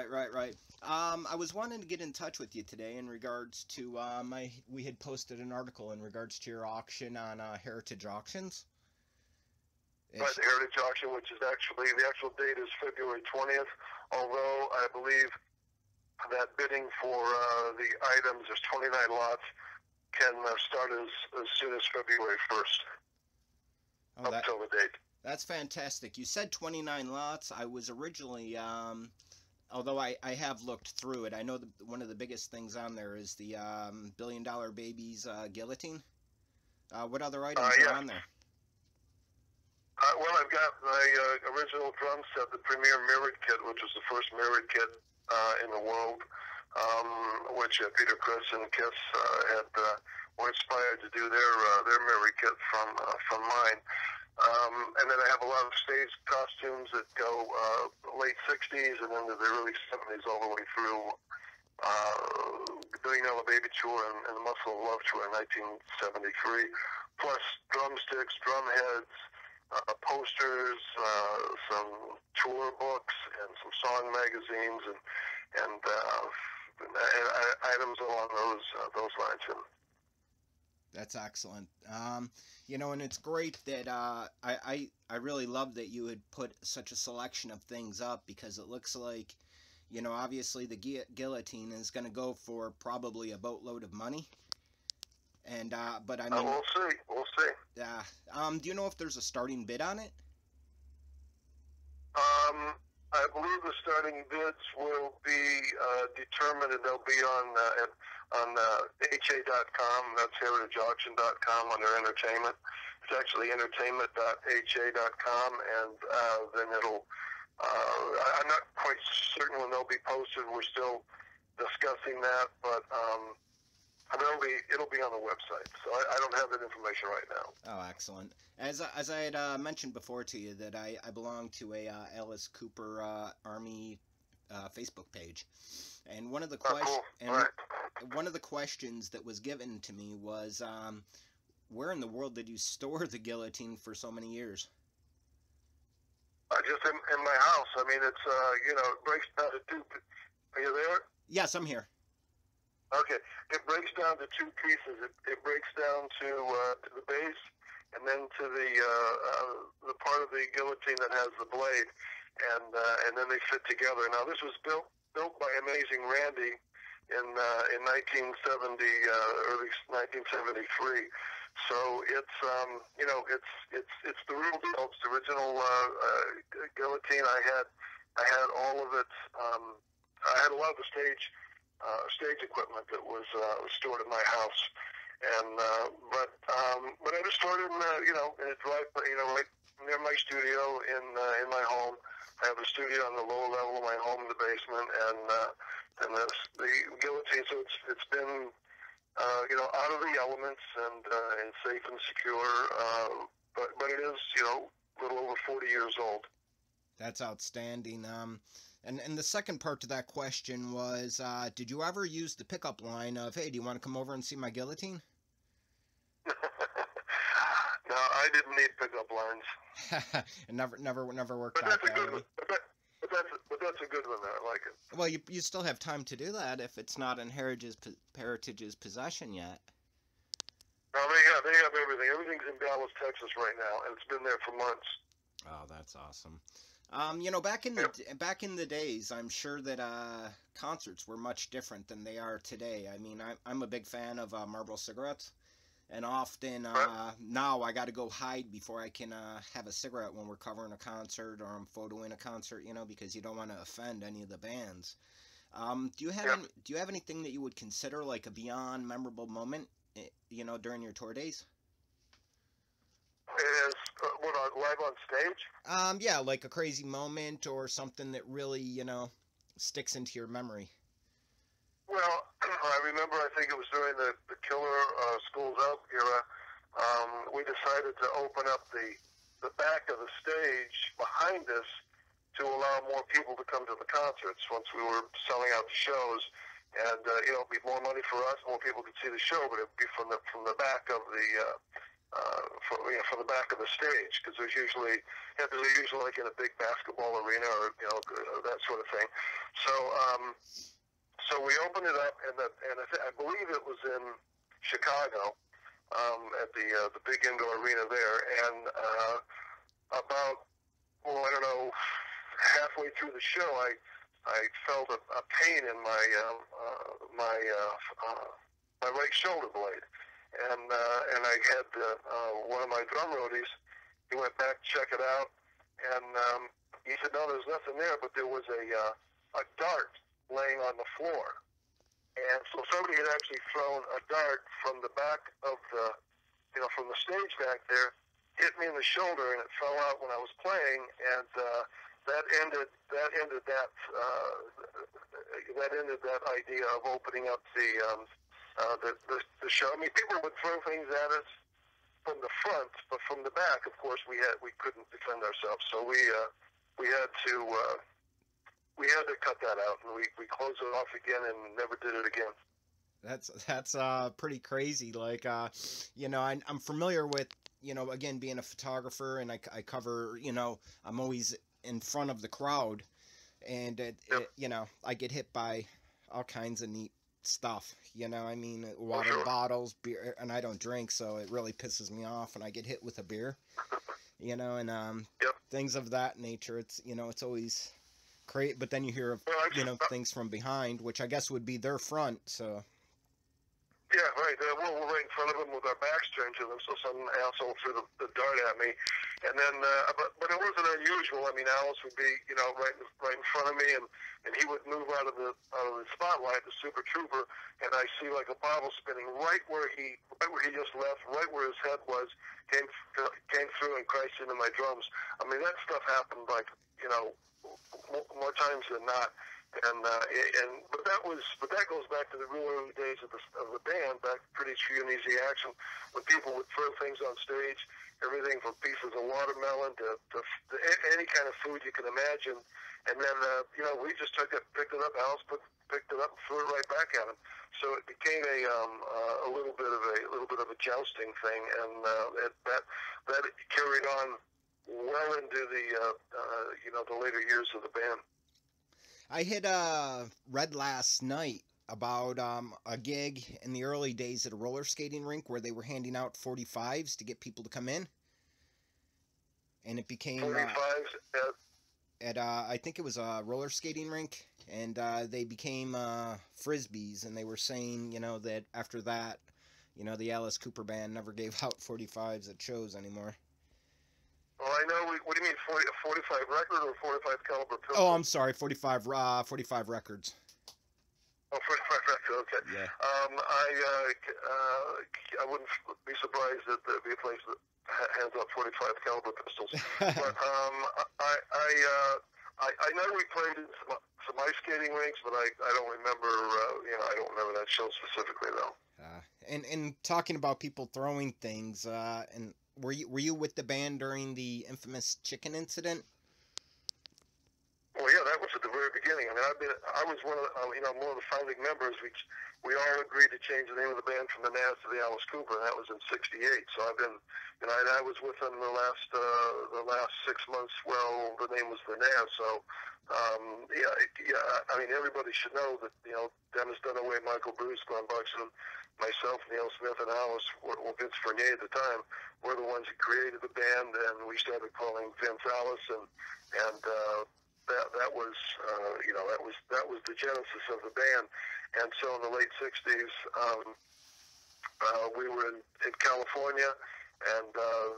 Right. I was wanting to get in touch with you today in regards to we had posted an article in regards to your auction on Heritage Auctions. Right, It's the Heritage Auction, which is actually, the actual date is February 20th, although I believe that bidding for the items, there's 29 lots, can start as soon as February 1st, oh up that till the date. that's fantastic. You said 29 lots. I was originally although I have looked through it. I know one of the biggest things on there is the Billion Dollar Babies guillotine. What other items are Yeah. on there? Well, I've got my original drum set, the Premier Mirrored Kit, which was the first mirrored kit in the world, which Peter Criss and Kiss were inspired to do their mirrored kit from mine. And then I have a lot of stage costumes that go late 60s and into the early 70s, all the way through the Billion Dollar Baby Tour and the Muscle of Love Tour in 1973, plus drumsticks, drum heads, posters, some tour books, and some song magazines, and items along those lines. That's excellent. And it's great that I really love that you had put such a selection of things up, because it looks like, obviously the guillotine is going to go for probably a boatload of money. And but I mean, we'll see. Yeah. Do you know if there's a starting bid on it? I believe the starting bids will be determined, and they'll be on HA.com. That's heritageauction.com under entertainment. It's actually entertainment.ha.com, and then it'll. I'm not quite certain when they'll be posted. We're still discussing that, but it'll be on the website. So I don't have that information right now. Oh, excellent. As I had mentioned before to you, that I belong to a Alice Cooper Army Facebook page, and one of the one of the questions that was given to me was, where in the world did you store the guillotine for so many years? Just in my house. I mean, it's it breaks down to two. Are you there? Yes, I'm here. Okay, it breaks down to two pieces. It breaks down to the base, and then to the part of the guillotine that has the blade, and then they fit together. Now, this was built by Amazing Randy in 1970, early 1973. So it's it's the real deal. It's the original guillotine. I had all of it. I had a lot of the stage equipment that was stored in my house, and but I just stored it in in a drive, right near my studio in my home. I have a studio on the lower level of my home in the basement, and the guillotine. So it's been out of the elements and safe and secure. But it is a little over 40 years old. That's outstanding. And the second part to that question was, did you ever use the pickup line of, "Hey, do you want to come over and see my guillotine"? No, I didn't need pickup lines. It never worked but out that's a that good way. but that's a good one there. I like it. Well, you still have time to do that if it's not in Heritage's possession yet. No, they have everything. Everything's in Dallas, Texas right now, and it's been there for months. Oh, that's awesome. Back in the days, I'm sure that concerts were much different than they are today. I mean, I'm a big fan of Marlboro cigarettes, and often now I got to go hide before I can have a cigarette when we're covering a concert or I'm photoing a concert, because you don't want to offend any of the bands. Do you have anything that you would consider like a beyond memorable moment, during your tour days? It is live on stage. Yeah, like a crazy moment or something that really, sticks into your memory. Well, I remember. I think it was during the Killer Schools Out era. We decided to open up the back of the stage behind us to allow more people to come to the concerts once we were selling out the shows, and it'd be more money for us, more people could see the show, but it'd be from the back of for the back of the stage, because there's usually like in a big basketball arena or that sort of thing. So so we opened it up, and I believe it was in Chicago, at the big indoor arena there, and about, well, I don't know, halfway through the show, I felt a pain in my right shoulder blade, and I had one of my drum roadies. He went back to check it out, and he said, no, there's nothing there, but there was a dart laying on the floor. And so somebody had actually thrown a dart from the back of from the stage back there, hit me in the shoulder, and it fell out when I was playing, and that ended that idea of opening up the show. I mean, people would throw things at us from the front, but from the back, of course, we couldn't defend ourselves, so we had to cut that out, and we closed it off again and never did it again. That's pretty crazy. Like, I'm familiar with, again, being a photographer, and I cover, I'm always in front of the crowd, and I get hit by all kinds of neat stuff. I mean, water bottles, beer, and I don't drink, so it really pisses me off when I get hit with a beer. And things of that nature. It's it's always great, but then you hear of things from behind, which I guess would be their front. So. Yeah, right. We're right in front of them with our backs turned to them, so some asshole threw the dart at me, and then but it wasn't unusual. I mean, Alice would be right in front of me, and he would move out of the spotlight, the Super Trooper, and I see like a bottle spinning right where he just left, right where his head was, came through and crashed into my drums. I mean, that stuff happened like more times than not. But that goes back to the real early days of the band, back pretty true and easy action, when people would throw things on stage, everything from pieces of watermelon to any kind of food you can imagine, and then we just picked it up. Alice picked it up and threw it right back at him. So it became a little bit of a jousting thing, and that carried on well into the later years of the band. I had read last night about a gig in the early days at a roller skating rink where they were handing out 45s to get people to come in, and it became 45s at I think it was a roller skating rink, and they became frisbees, and they were saying that after that, the Alice Cooper band never gave out 45s at shows anymore. Well, I know. What do you mean, 45 record or 45 caliber pistol? Oh, I'm sorry, 45 records. Oh, 45 record. Okay. Yeah. I wouldn't be surprised that there'd be a place that hands out 45 caliber pistols. But I know we played in some ice skating rinks, but I don't remember. I don't remember that show specifically though. And talking about people throwing things, and were you with the band during the infamous chicken incident? Well, yeah, that was at the very beginning. I mean, I was one of the founding members. We all agreed to change the name of the band from the Naz to the Alice Cooper, and that was in '68. So I've been, I was with them the last 6 months. Well, the name was the Naz. So, I mean, everybody should know that Dennis Dunaway, Michael Bruce, Glenn Buxton, myself, Neal Smith, and Alice, Vince Fournier at the time, were the ones who created the band, and we started calling Vince Alice, and that was the genesis of the band. And so in the late '60s, we were in California, and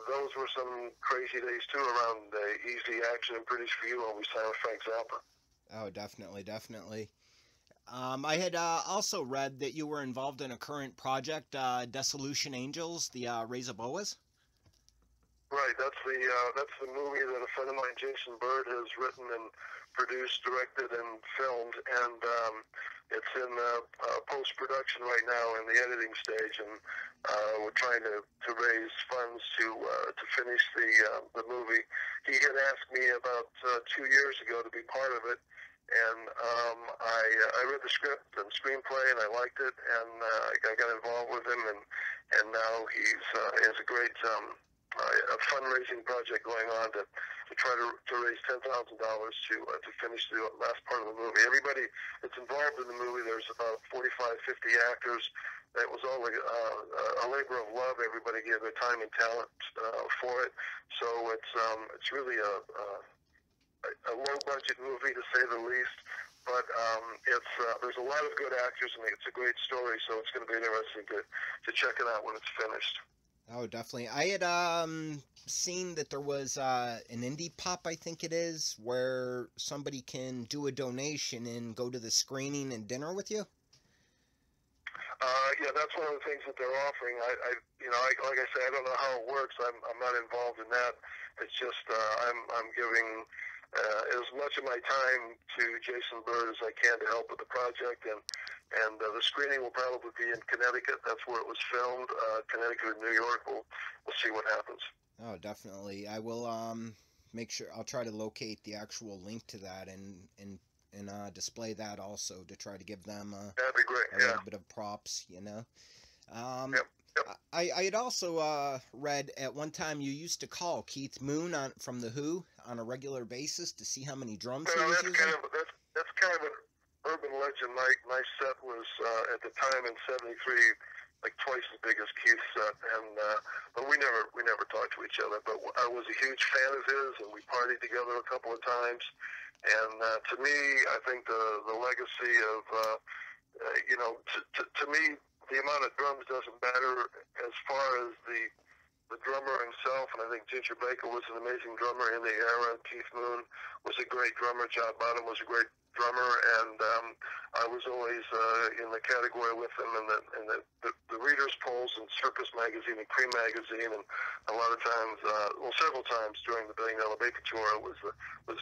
those were some crazy days too, around Easy Action and British for You when we signed with Frank Zappa. Oh, definitely. I had also read that you were involved in a current project, Dissolution Angels, the Raise of Boas. Right, that's the movie that a friend of mine, Jason Bird, has written and produced, directed, and filmed, and it's in post-production right now in the editing stage, and we're trying to raise funds to finish the movie. He had asked me about 2 years ago to be part of it, and I read the script and screenplay, and I liked it, and I got involved with him, and now he has a great a fundraising project going on to try to raise $10,000 to finish the last part of the movie. Everybody that's involved in the movie, there's about 45, 50 actors. It was all a labor of love. Everybody gave their time and talent for it. So it's really a low budget movie, to say the least. But there's a lot of good actors, and it's a great story. So it's going to be interesting to check it out when it's finished. Oh, definitely. I had seen that there was an indie pop, I think it is, where somebody can do a donation and go to the screening and dinner with you. Yeah, that's one of the things that they're offering. Like I say, I don't know how it works. I'm not involved in that. It's just I'm giving as much of my time to Jason Bird as I can to help with the project, and the screening will probably be in Connecticut. That's where it was filmed. Connecticut and New York. We'll see what happens. Oh, definitely. I will make sure I'll try to locate the actual link to that and display that also to try to give them That'd be great. a little bit of props, you know. Yep. I had also read at one time you used to call Keith Moon from The Who on a regular basis to see how many drums he was using. That's kind of an urban legend. My set was at the time in '73 like twice as big as Keith's set, and but we never talked to each other. But I was a huge fan of his, and we partied together a couple of times. And to me, I think the legacy of to me, the amount of drums doesn't matter as far as the drummer himself. And I think Ginger Baker was an amazing drummer in the era. Keith Moon was a great drummer. John Bonham was a great drummer, and I was always in the category with him in the readers' polls in Circus Magazine and Cream Magazine, and a lot of times, several times during the $1 Billion Baker Tour, I was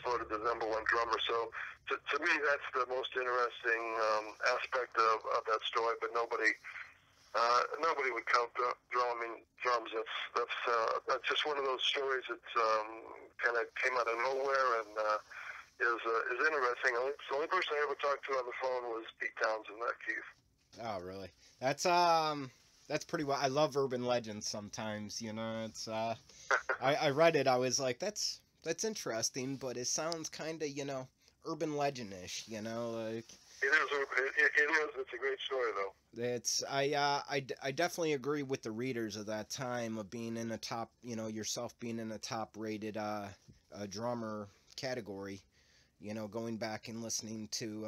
voted the #1 drummer. So to me, that's the most interesting aspect of that story. But nobody would count drums. That's just one of those stories that kind of came out of nowhere and is interesting. The only person I ever talked to on the phone was Pete Townsend, not Keith. Oh, really? That's pretty well. I love urban legends sometimes. You know, it's I read it. I was like, that's interesting, but it sounds kind of urban legend-ish. You know, like. It is. It's a great story, though. It's I definitely agree with the readers of that time of being in a top, yourself being in a top-rated drummer category. Going back and listening to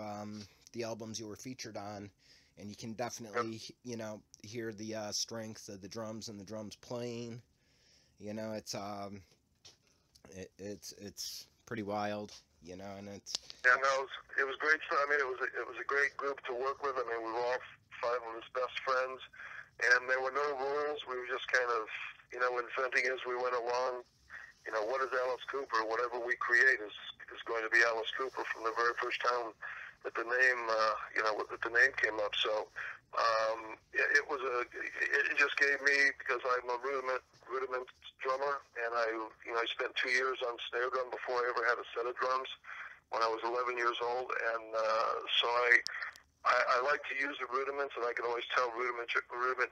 the albums you were featured on, and you can definitely hear the strength of the drums and the drums playing. It's pretty wild. And it's it was great. I mean, it was a great group to work with. I mean, we were all 5 of his best friends, and there were no rules. We were just kind of inventing as we went along. What is Alice Cooper? Whatever we create is going to be Alice Cooper from the very first time that the name that the name came up. So it just gave me, because I'm a rudiment drummer, and I spent 2 years on snare drum before I ever had a set of drums when I was 11 years old, and so I like to use the rudiments, and I can always tell rudiment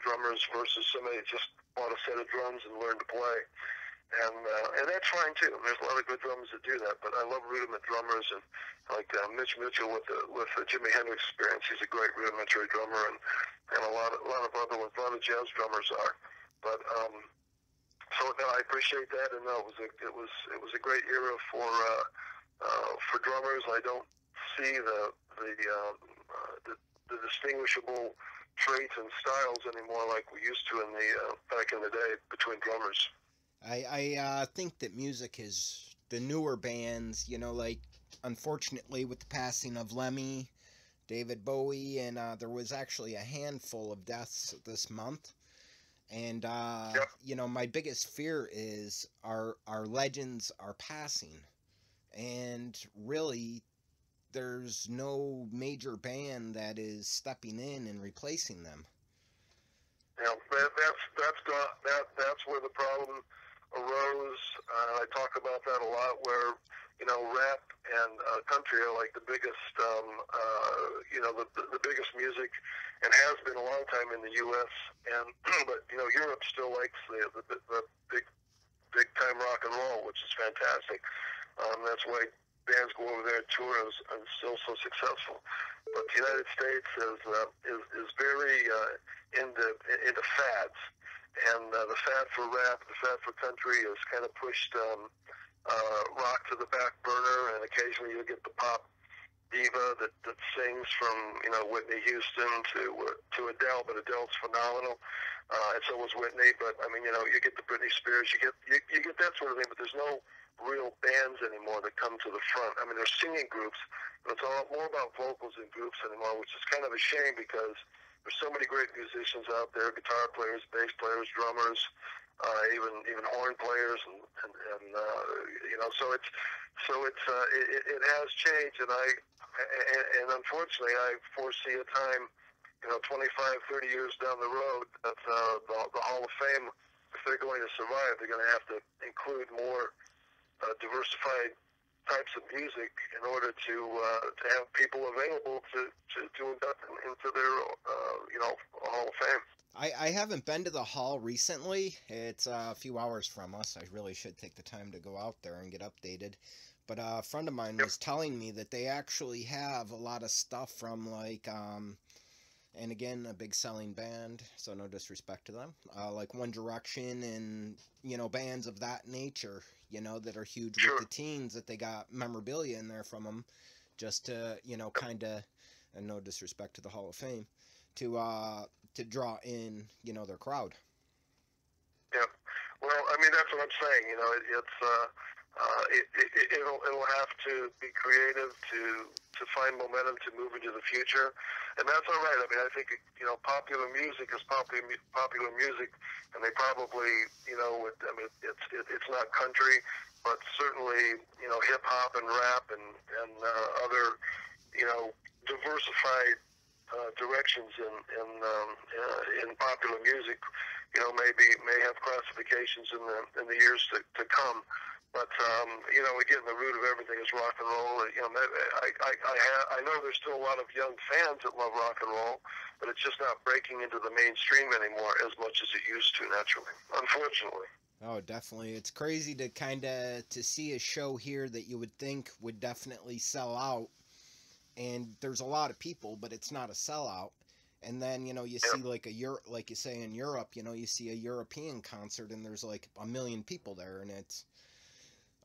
drummers versus somebody that just bought a set of drums and learned to play. And that's fine too. There's a lot of good drummers that do that, but I love rudiment drummers, and like Mitch Mitchell with the Jimi Hendrix experience. He's a great rudimentary drummer, and a lot of other ones. A lot of jazz drummers are. But so no, I appreciate that, and no, it was a great era for drummers. I don't see the distinguishable traits and styles anymore like we used to in the back in the day between drummers. I think that music is the newer bands, like unfortunately with the passing of Lemmy, David Bowie, and there was actually a handful of deaths this month. And Yep. My biggest fear is our legends are passing, and really there's no major band that is stepping in and replacing them. That's where the problem arose. I talk about that a lot, where rap and country are like the biggest, the biggest music, and has been a long time in the U.S. And but Europe still likes the big time rock and roll, which is fantastic. That's why bands go over there and tour and still so successful. But the United States is very into fads, and the fad for rap, the fad for country, has kind of pushed rock to the back burner, and occasionally you get the pop diva that sings from Whitney Houston to Adele, but Adele's phenomenal, and so was Whitney. But I mean, you get the Britney Spears, you get that sort of thing, but there's no real bands anymore that come to the front. I mean, there's singing groups, but it's all more about vocals and groups anymore, which is kind of a shame, because there's so many great musicians out there: guitar players, bass players, drummers, even horn players, and it has changed, and unfortunately I foresee a time, 25, 30 years down the road, that the Hall of Fame, if they're going to survive, they're going to have to include more diversified types of music in order to have people available to induct into their Hall of Fame. I haven't been to the hall recently. It's a few hours from us. I really should take the time to go out there and get updated. But a friend of mine was telling me that they actually have a lot of stuff from, like, and again, a big selling band, so no disrespect to them, like One Direction and, bands of that nature, that are huge with the teens, that they got memorabilia in there from them, just to, kind of, and no disrespect to the Hall of Fame, to draw in, their crowd. Yeah. Well, I mean, that's what I'm saying. It'll have to be creative to find momentum to move into the future, and that's all right. I mean, I think popular music is popular music, and they probably it's not country, but certainly hip hop and rap and other diversified directions in popular music, may have classifications in the years to come. But again, the root of everything is rock and roll. I know there's still a lot of young fans that love rock and roll, but it's just not breaking into the mainstream anymore as much as it used to, naturally, unfortunately. Oh, definitely. It's crazy to see a show here that you would think would definitely sell out, and there's a lot of people, but it's not a sellout. And then, you see like like you say in Europe, you see a European concert and there's like 1 million people there, and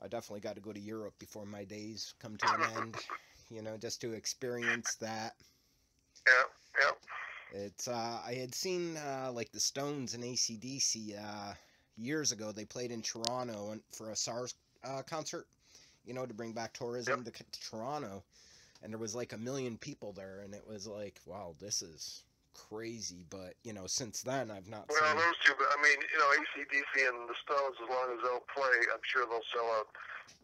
I definitely got to go to Europe before my days come to an end, just to experience that. Yeah. It's, I had seen, like the Stones and AC/DC, years ago. They played in Toronto for a SARS, concert, to bring back tourism to Toronto. And there was like 1 million people there, and it was like, wow, this is crazy. But since then I've not seen. Well, those two, but I mean, AC/DC and the Stones, as long as they'll play, I'm sure they'll sell out,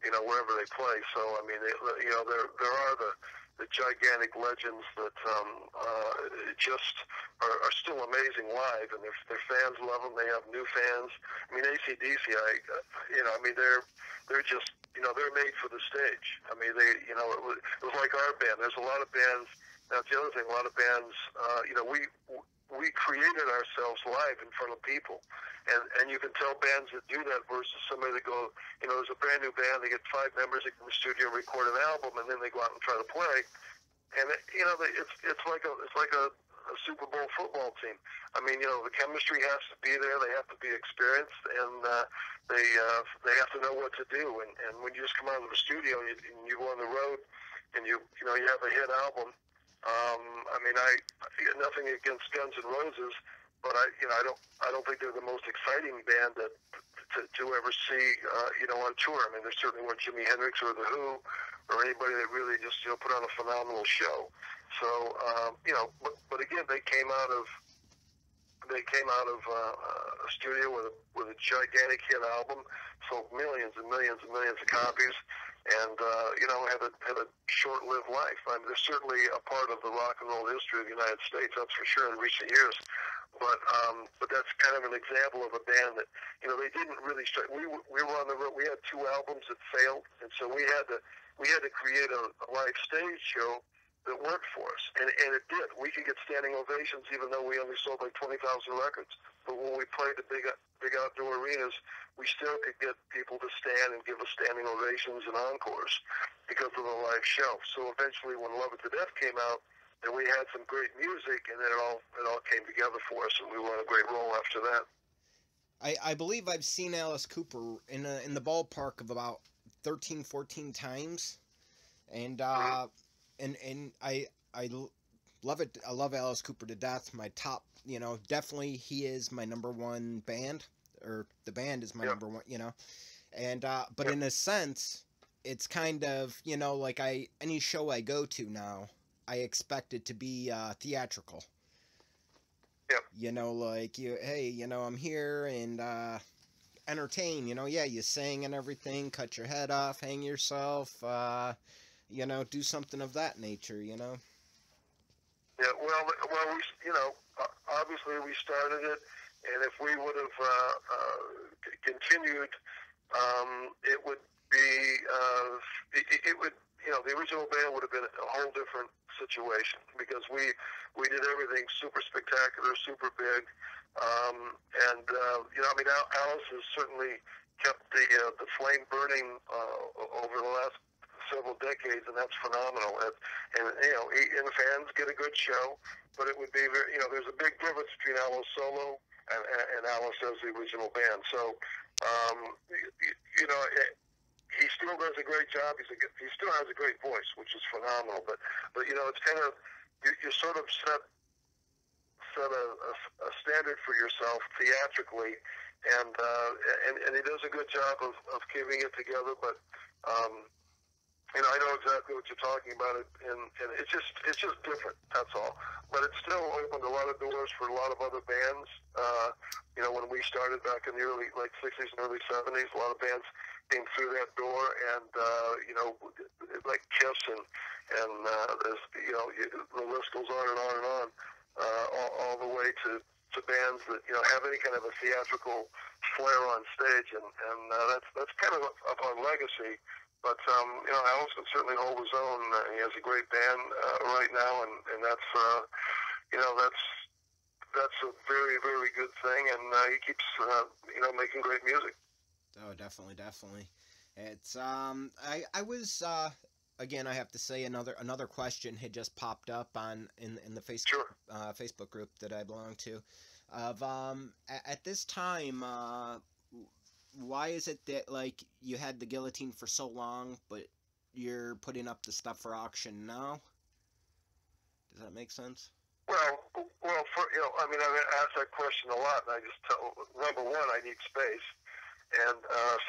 wherever they play. So I mean, there are the gigantic legends that just are still amazing live, and their fans love them. They have new fans. I mean, AC/DC, they're just, they're made for the stage. I mean, it was like our band. There's a lot of bands. That's the other thing. A lot of bands, we created ourselves live in front of people, and you can tell bands that do that versus somebody that go, there's a brand new band. They get 5 members, they come to the studio and record an album, and then they go out and try to play. And it's like a Super Bowl football team. I mean, the chemistry has to be there. They have to be experienced, and they have to know what to do. And when you just come out of the studio and you go on the road, and you have a hit album. I mean, I nothing against Guns N' Roses, but I don't think they're the most exciting band to ever see on tour. I mean, there certainly weren't Jimi Hendrix or The Who or anybody that really just put on a phenomenal show. So but again, they came out of a studio with a gigantic hit album, sold millions and millions and millions of copies, and had a short-lived life. I mean, they're certainly a part of the rock and roll history of the United States, that's for sure, in recent years. But that's kind of an example of a band that, you know, they didn't really start. We were on the road. We had 2 albums that failed, and so we had to create a live stage show that worked for us, and it did. We could get standing ovations even though we only sold like 20,000 records. But when we played the big outdoor arenas, we still could get people to stand and give us standing ovations and encores because of the live show. So eventually, when Love It to Death came out, and we had some great music, and then it all came together for us, and we won a great role after that. I believe I've seen Alice Cooper in the ballpark of about 13, 14 times, and I love it. I love Alice Cooper to death. My top, you know, definitely he is my number one band, or the band is my number one, you know, and but in a sense, it's kind of, you know, like any show I go to now, I expect it to be theatrical. Yep. You know, like hey, you know, I'm here and entertain. You know, yeah, you sing and everything, cut your head off, hang yourself. You know, do something of that nature. You know. Yeah. Well, we, you know, obviously we started it, and if we would have continued, it would be it would, you know, the original band would have been a whole different situation because we did everything super spectacular, super big, and you know, I mean, Alice has certainly kept the flame burning over the last several decades, and that's phenomenal. And you know, and fans get a good show, but it would be very, you know, there's a big difference between Alice solo and Alice as the original band. So, you know. He still does a great job. He still has a great voice, which is phenomenal. But you know, it's kind of you sort of set a standard for yourself theatrically, and he does a good job of keeping it together. But you know, I know exactly what you're talking about, and it's just different. That's all. But it still opened a lot of doors for a lot of other bands. You know, when we started back in the early 60s and early 70s, a lot of bands came through that door, and you know, like Kiss and there's, you know, the list goes on and on and on, all the way to bands that, you know, have any kind of a theatrical flair on stage, and that's kind of up on legacy. But you know, Alice can certainly hold his own. He has a great band right now, and that's you know, that's a very, very good thing, and he keeps you know, making great music. Oh, definitely, definitely. It's I was again, I have to say another question had just popped up in the Facebook group that I belong to, of at this time, why is it that, like, you had the guillotine for so long, but you're putting up the stuff for auction now? Does that make sense? Well, you know, I mean, I've asked that question a lot, and I just tell, number one, I need space. And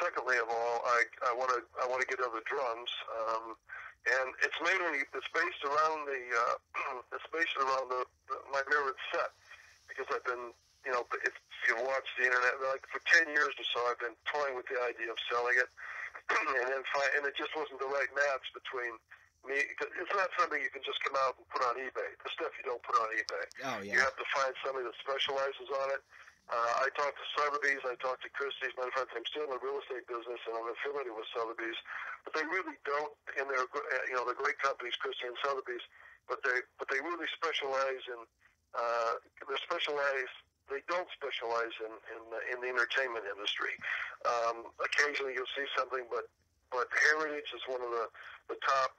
secondly of all, I want to get other drums, and it's based around my mirrored set, because I've been, you know, if you watch the internet, like for 10 years or so, I've been toying with the idea of selling it, and it just wasn't the right match between me. It's not something you can just come out and put on eBay. The stuff you don't put on eBay. Oh yeah. You have to find somebody that specializes on it. I talked to Sotheby's, I talked to Christie's. Matter of fact, I'm still in the real estate business, and I'm affiliated with Sotheby's. But they really don't, and they're, you know, they're great companies, Christie and Sotheby's. But they really specialize in They don't specialize in the entertainment industry. Occasionally you'll see something, but Heritage is one of the top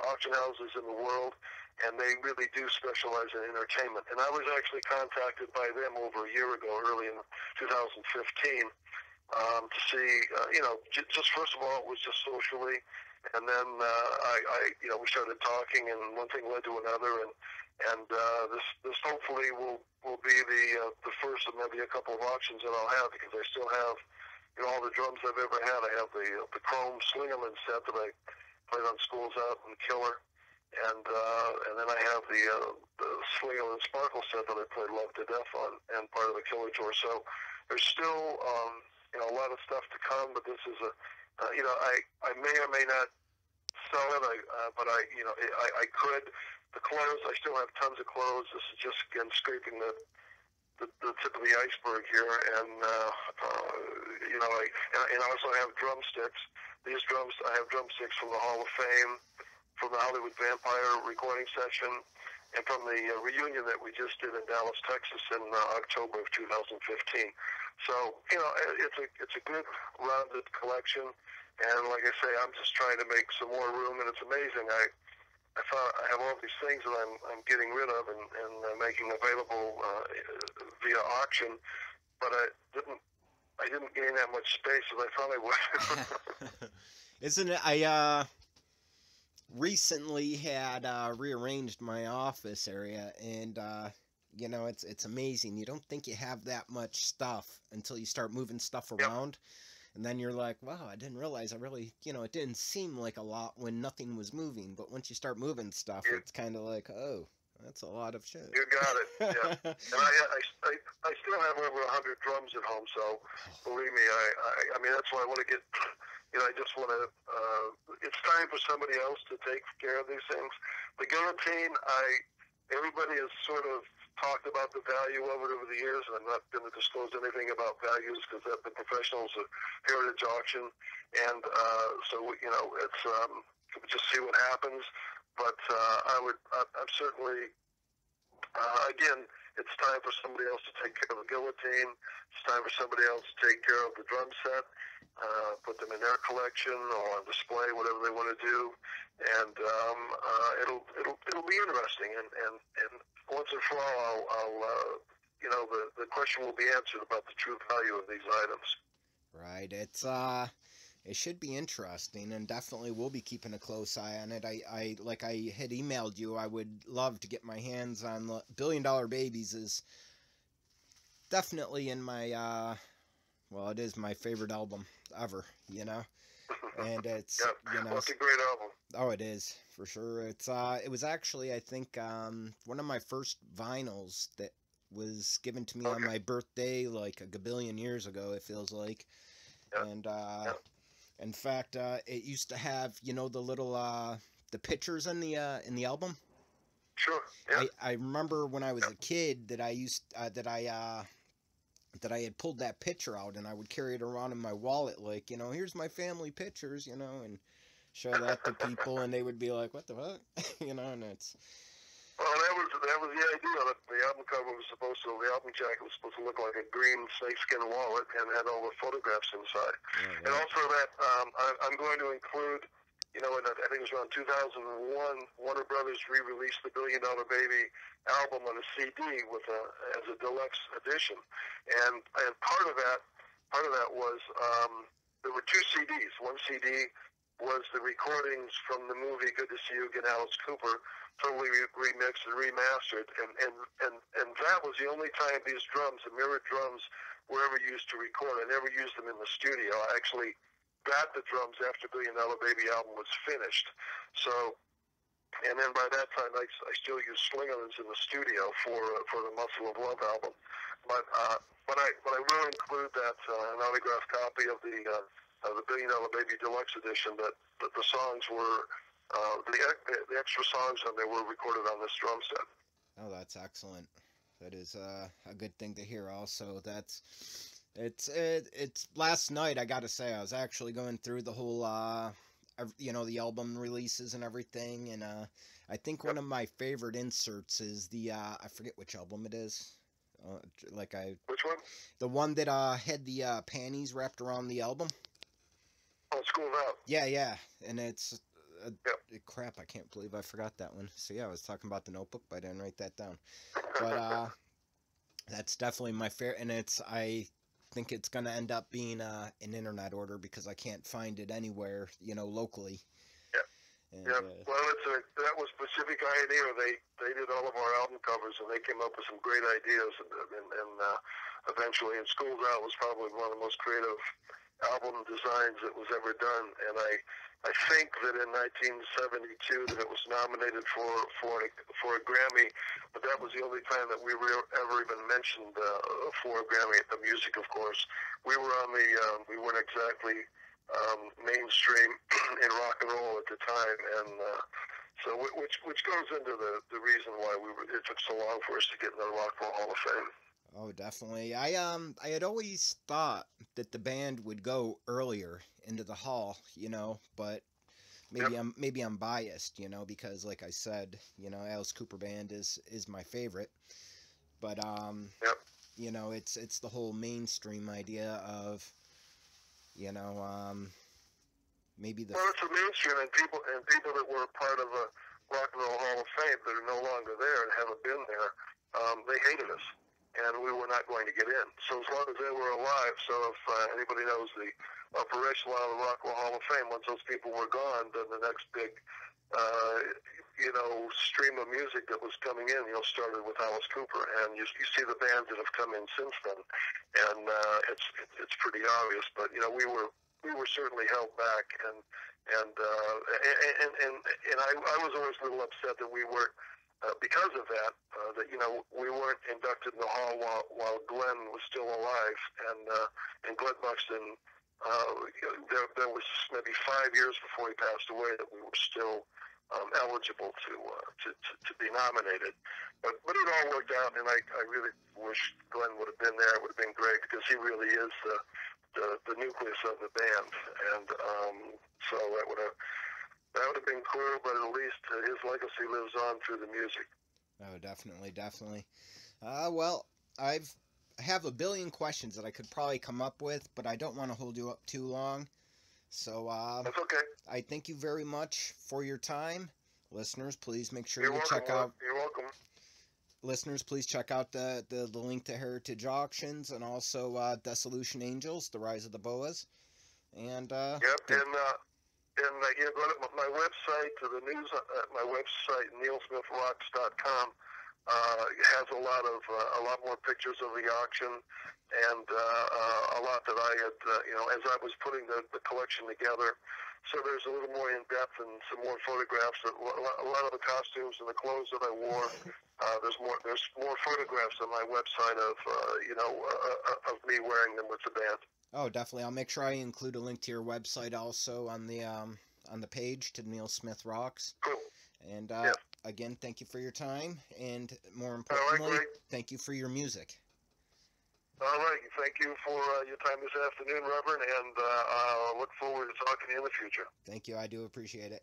auction houses in the world, and they really do specialize in entertainment. And I was actually contacted by them over a year ago, early in 2015, to see, you know, just first of all, it was just socially, and then you know, we started talking, and one thing led to another, and this hopefully will be the first of maybe a couple of auctions that I'll have, because I still have, you know, all the drums I've ever had. I have the chrome Slingerland set that I played on Schools Out and Killer. And then I have the Slingerland Sparkle set that I played Love to Death on, and part of the Killer tour. So there's still you know, a lot of stuff to come, but this is you know, I may or may not sell it, but you know, I could. The clothes, I still have tons of clothes. This is just, again, scraping the the tip of the iceberg here, and you know, and I also have drumsticks. These drums, I have drumsticks from the Hall of Fame, from the Hollywood Vampire recording session, and from the reunion that we just did in Dallas, Texas, in October of 2015. So, you know, it's a good rounded collection, and like I say, I'm just trying to make some more room, and it's amazing. I thought I have all these things that I'm getting rid of and making available via auction, but I didn't gain that much space as I thought I would. Isn't it? I recently had rearranged my office area, and you know, it's amazing. You don't think you have that much stuff until you start moving stuff around. Yep. And then you're like, wow, I didn't realize I really, you know, it didn't seem like a lot when nothing was moving. But once you start moving stuff, it's kind of like, oh, that's a lot of shit. You got it, yeah. And I still have over 100 drums at home, so believe me, I mean, that's why I want to get, you know, I just want to, it's time for somebody else to take care of these things. The guillotine, everybody has sort of talked about the value of it over the years, and I'm not going to disclose anything about values because the professionals of Heritage Auction, and so you know, it's just see what happens. But I'm certainly again, it's time for somebody else to take care of the guillotine. It's time for somebody else to take care of the drum set, put them in their collection or on display, whatever they want to do, and it'll be interesting. And once and for all, I'll you know, the question will be answered about the true value of these items. Right. It should be interesting, and definitely we'll be keeping a close eye on it. I like I had emailed you, I would love to get my hands on the $1 Billion Babies. Is definitely in my well, it is my favorite album ever, you know. And it's yep. You know, well, it's a great album. Oh, it is for sure. It was actually, I think, one of my first vinyls that was given to me on my birthday, like a gabillion years ago, it feels like. Yep. And in fact, it used to have, you know, the little the pictures in the album. Sure. Yeah. I remember when I was a kid that I used that I had pulled that picture out, and I would carry it around in my wallet, like, you know, here's my family pictures, you know, and show that to people, and they would be like, what the fuck? You know, and it's... Well, that was the idea. The album cover was supposed to, the album jacket was supposed to look like a green snakeskin wallet and had all the photographs inside. Yeah. And also that I'm going to include, you know, I think it was around 2001, Warner Brothers re-released the $1 Billion Baby album on a CD as a deluxe edition, and part of that was there were two CDs. One CD was the recordings from the movie Good to See You Again, Alice Cooper, totally remixed and remastered, and that was the only time these drums, the mirrored drums, were ever used to record. I never used them in the studio. I actually got the drums after $1 Billion Baby album was finished. So, and then by that time, I still use Slingerlands in the studio for the Muscle of Love album. But I will include that an autographed copy of the $1 Billion Baby Deluxe Edition. That the songs were the extra songs on there were recorded on this drum set. Oh, that's excellent. That is a good thing to hear. Also, it's last night, I gotta say, I was actually going through the whole you know, the album releases and everything, and I think one of my favorite inserts is the I forget which album it is. Which one? The one that had the panties wrapped around the album. Oh, Schooled Out. Yeah, and it's crap. I can't believe I forgot that one. So yeah, I was talking about the Notebook, but I didn't write that down. But that's definitely my favorite, and I think it's gonna end up being an internet order because I can't find it anywhere, you know, locally. Yeah. And, well, that was Pacific Pioneer. They did all of our album covers, and they came up with some great ideas. And eventually, and Schooled Out was probably one of the most creative album designs that was ever done. And I think that in 1972 that it was nominated for a Grammy, but that was the only time that we were ever even mentioned for a Grammy. The music, of course, we were on the we weren't exactly mainstream in rock and roll at the time, and so which goes into the reason why it took so long for us to get in the Rock and Roll Hall of Fame. Oh, definitely. I had always thought that the band would go earlier into the hall, but Yep, maybe I'm biased, because like I said, Alice Cooper Band is my favorite. But yep. it's the whole mainstream idea of, you know, maybe Well, it's a mainstream, and people that were part of a Rock and Roll Hall of Fame that are no longer there and haven't been there, they hated us, and we were not going to get in. So as long as they were alive, so if anybody knows the upper echelon of the Rock and Roll Hall of Fame, once those people were gone, then the next big, uh, stream of music that was coming in, started with Alice Cooper, and you see the bands that have come in since then, and it's pretty obvious. But we were certainly held back, and I was always a little upset that we weren't, because of that, we weren't inducted in the hall while Glenn was still alive, and Glenn Buxton. There was maybe 5 years before he passed away that we were still eligible to be nominated, but it all worked out, and I really wish Glenn would have been there. It would have been great because he really is the nucleus of the band, and so that would have been cool. But at least his legacy lives on through the music. oh, definitely, definitely. Well, I have a billion questions that I could probably come up with, but I don't want to hold you up too long. So, That's okay. I thank you very much for your time. Listeners, please make sure You're you welcome. check out. You're welcome. Listeners, please check out the link to Heritage Auctions and also Dissolution Angels, The Rise of the Boas. And Yep, go to my website, to the news. My website, nealsmithrocks.com, has a lot more pictures of the auction, and a lot that I had, as I was putting the collection together. So there's a little more in depth and some more photographs. A lot of the costumes and the clothes that I wore. There's more photographs on my website of me wearing them with the band. oh, definitely, I'll make sure I include a link to your website also on the page to Neal Smith Rocks. Cool. And Yes. again, thank you for your time, and more All right, importantly, great. thank you for your music. All right. Thank you for your time this afternoon, Reverend, and I look forward to talking to you in the future. Thank you. I do appreciate it.